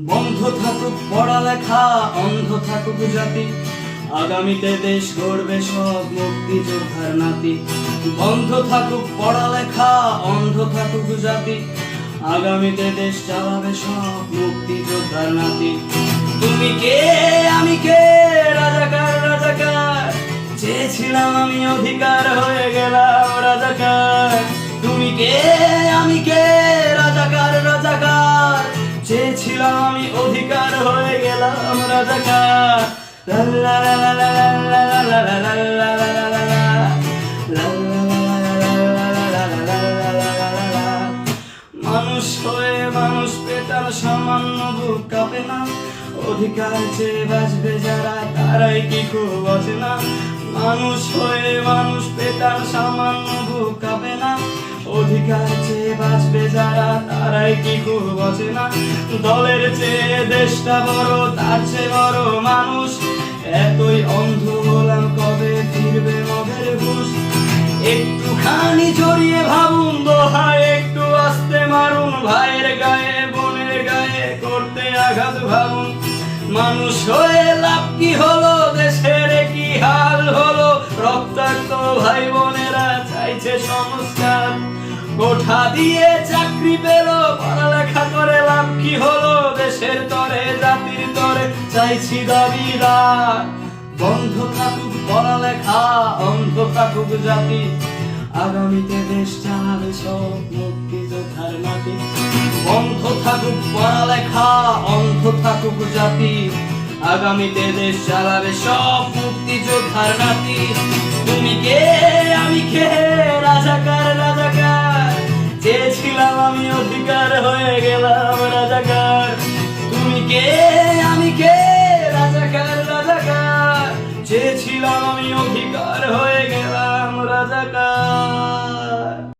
বন্ধ থাকুক পড়ালেখা, অন্ধ থাকুক জাতি, আগামীতে দেশ গড়বে সব মুক্তিযোদ্ধার নাতি। বন্ধ থাকুক পড়ালেখা, অন্ধ থাকুক জাতি, আগামীতে দেশ চালাবে সব মুক্তিযোদ্ধার নাতি। তুমি কে আমি কে, রাজাকার রাজাকার, চেয়েছিলাম আমি অধিকার, হয়ে গেলাম রাজাকার। তুমি কে আমি কে, রাজাকার রাজাকার, চেয়েছিলাম আমি অধিকার, হয়ে গেলাম রাজাকার। লা লা লা লা লা লা লা লা লা লা লা লা লা লা লা। মানুষ হয়ে মানুষ পেটার সামান্য বুক কাঁপে না, অধিকার চেয়ে বাঁচবে যারা তারাই কি খুব আছে না। মানুষ হয়ে মানুষ পেটার সামান্য বুক কাঁপে না, অধিকার চেয়ে বাঁচবে যারা তারাই কি খুব আছে না। দলের চেয়ে দেশটা বড়, তার চেয়ে বড় মানুষ, এতই অন্ধ হলাম কবে ফিরবে মগের হুঁশ। একটুখানি জড়িয়ে ভাবুন দোহায়, একটু আস্তে মারুন ভাইয়ের গায়ে বোনের গায়ে করতে আঘাত ভাবুন। মানুষ হয়ে লাভ কি হলো, দেশের কি হাল হলো, রক্তাক্ত ভাই বোনেরা চাইছে সংস্কার। কোঠা দিয়ে চাকরি পেল, পড়ালেখা করে লাভ কি হলো, দেশের তরে জাতির তরে চাইছি দাবিদার। বন্ধ থাকুক পড়ালেখা, অন্ধ থাকুক জাতি, আগামীতে দেশ চালাবে সব মুক্তিযোদ্ধার নাতি। বন্ধ থাকুক পড়ালেখা, অন্ধ থাকুক জাতি, আগামীতে দেশ চালাবে সব মুক্তিযোদ্ধার নাতি। তুমি কে আমি কে, রাজাকার রাজাকার, চেয়েছিলাম আমি অধিকার, হয়ে গেলাম রাজাকার। তুমি কে আমি কে, রাজাকার রাজাকার, চেয়েছিলাম আমি অধিকার।